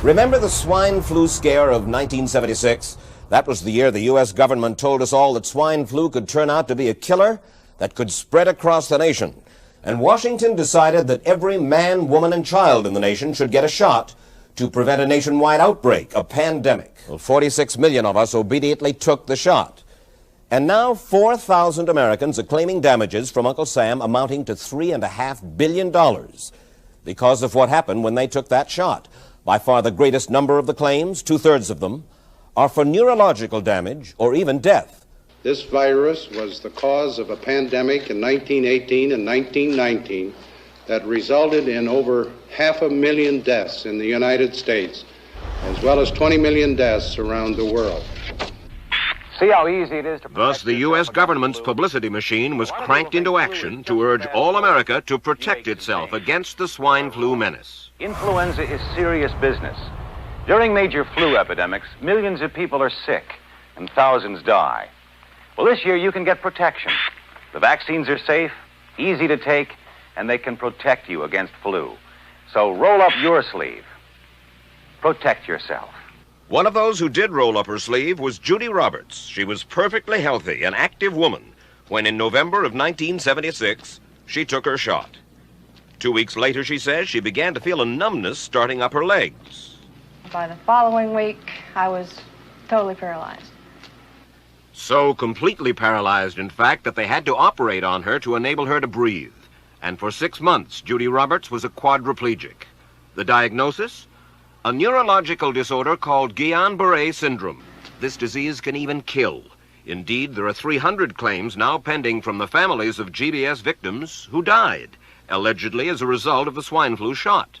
Remember the swine flu scare of 1976? That was the year the U.S. government told us all that swine flu could turn out to be a killer that could spread across the nation. And Washington decided that every man, woman, and child in the nation should get a shot to prevent a nationwide outbreak, a pandemic. Well, 46 million of us obediently took the shot. And now 4,000 Americans are claiming damages from Uncle Sam amounting to $3.5 billion because of what happened when they took that shot. By far the greatest number of the claims, 2/3 of them, are for neurological damage or even death. This virus was the cause of a pandemic in 1918 and 1919 that resulted in over 500,000 deaths in the United States, as well as 20 million deaths around the world. See how easy it is to... Thus, the U.S. government's publicity machine was cranked into action to urge all America to protect itself against the swine flu menace. Influenza is serious business. During major flu epidemics, millions of people are sick and thousands die. Well, this year you can get protection. The vaccines are safe, easy to take, and they can protect you against flu. So roll up your sleeve. Protect yourself. One of those who did roll up her sleeve was Judy Roberts. She was perfectly healthy, an active woman, when in November of 1976, she took her shot. 2 weeks later, she says, she began to feel a numbness starting up her legs. By the following week, I was totally paralyzed. So completely paralyzed, in fact, that they had to operate on her to enable her to breathe. And for 6 months, Judy Roberts was a quadriplegic. The diagnosis? A neurological disorder called Guillain-Barré syndrome. This disease can even kill. Indeed, there are 300 claims now pending from the families of GBS victims who died, allegedly as a result of the swine flu shot.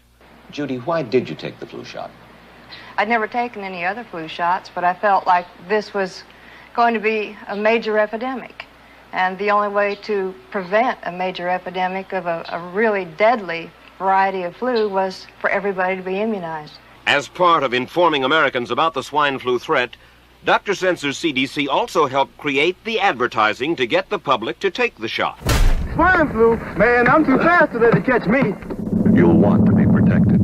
Judy, why did you take the flu shot? I'd never taken any other flu shots, but I felt like this was going to be a major epidemic. And the only way to prevent a major epidemic of a really deadly variety of flu was for everybody to be immunized. As part of informing Americans about the swine flu threat, Dr. Sensor's CDC also helped create the advertising to get the public to take the shot. Swine flu? Man, I'm too fast to let it catch me. You'll want to be protected.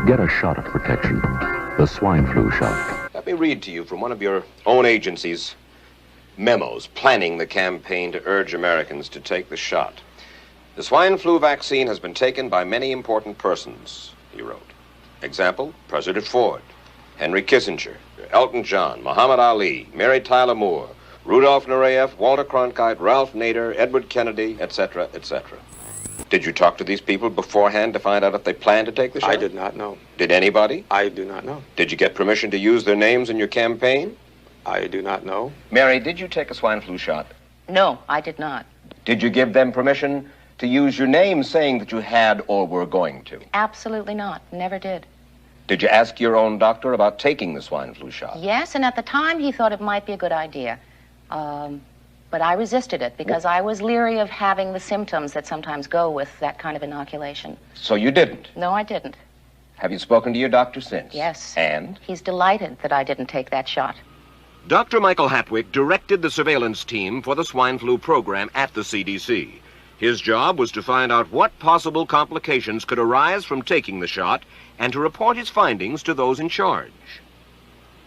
Get a shot of protection. The swine flu shot. Let me read to you from one of your own agency's memos planning the campaign to urge Americans to take the shot. The swine flu vaccine has been taken by many important persons, he wrote. Example, President Ford, Henry Kissinger, Elton John, Muhammad Ali, Mary Tyler Moore, Rudolph Nureyev, Walter Cronkite, Ralph Nader, Edward Kennedy, etc., etc. Did you talk to these people beforehand to find out if they planned to take the shot? I did not know. Did anybody? I do not know. Did you get permission to use their names in your campaign? I do not know. Mary, did you take a swine flu shot? No, I did not. Did you give them permission to use your name saying that you had or were going to? Absolutely not. Never did. Did you ask your own doctor about taking the swine flu shot? Yes, and at the time he thought it might be a good idea. But I resisted it because I was leery of having the symptoms that sometimes go with that kind of inoculation. So you didn't? No, I didn't. Have you spoken to your doctor since? Yes. And? He's delighted that I didn't take that shot. Dr. Michael Hatwick directed the surveillance team for the swine flu program at the CDC. His job was to find out what possible complications could arise from taking the shot and to report his findings to those in charge.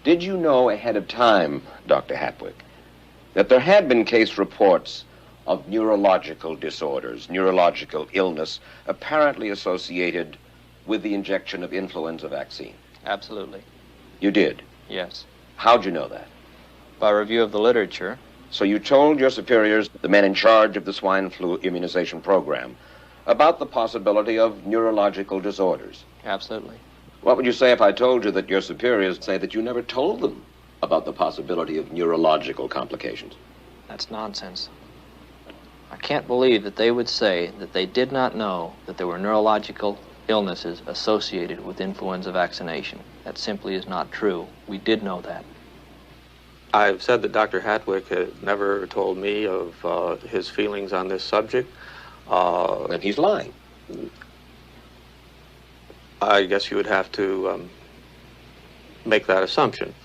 Did you know ahead of time, Dr. Hatwick, that there had been case reports of neurological disorders, neurological illness, apparently associated with the injection of influenza vaccine? Absolutely. You did? Yes. How'd you know that? By review of the literature. So you told your superiors, the men in charge of the swine flu immunization program, about the possibility of neurological disorders? Absolutely. What would you say if I told you that your superiors say that you never told them about the possibility of neurological complications? That's nonsense. I can't believe that they would say that they did not know that there were neurological illnesses associated with influenza vaccination. That simply is not true. We did know that. I've said that Dr. Hatwick had never told me of his feelings on this subject. Then he's lying. I guess you would have to make that assumption.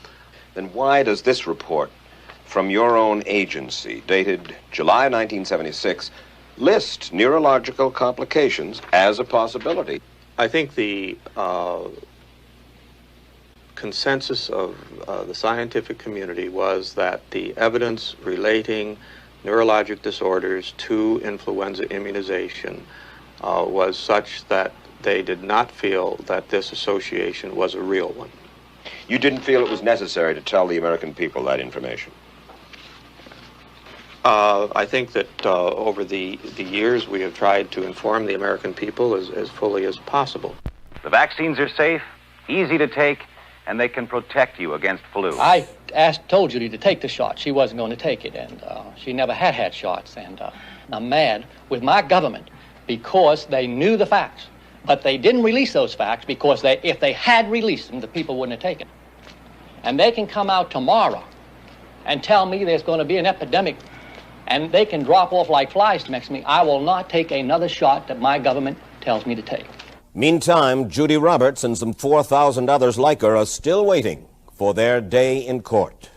Then why does this report from your own agency, dated July 1976, list neurological complications as a possibility? I think the consensus of the scientific community was that the evidence relating neurologic disorders to influenza immunization was such that they did not feel that this association was a real one. You didn't feel it was necessary to tell the American people that information? I think that over the years we have tried to inform the American people as fully as possible. The vaccines are safe, easy to take, and they can protect you against flu. I told Judy to take the shot. She wasn't going to take it, and she never had shots. And I'm mad with my government because they knew the facts. But they didn't release those facts because if they had released them, the people wouldn't have taken it. And they can come out tomorrow and tell me there's going to be an epidemic and they can drop off like flies next to me. I will not take another shot that my government tells me to take. Meantime, Judy Roberts and some 4,000 others like her are still waiting for their day in court.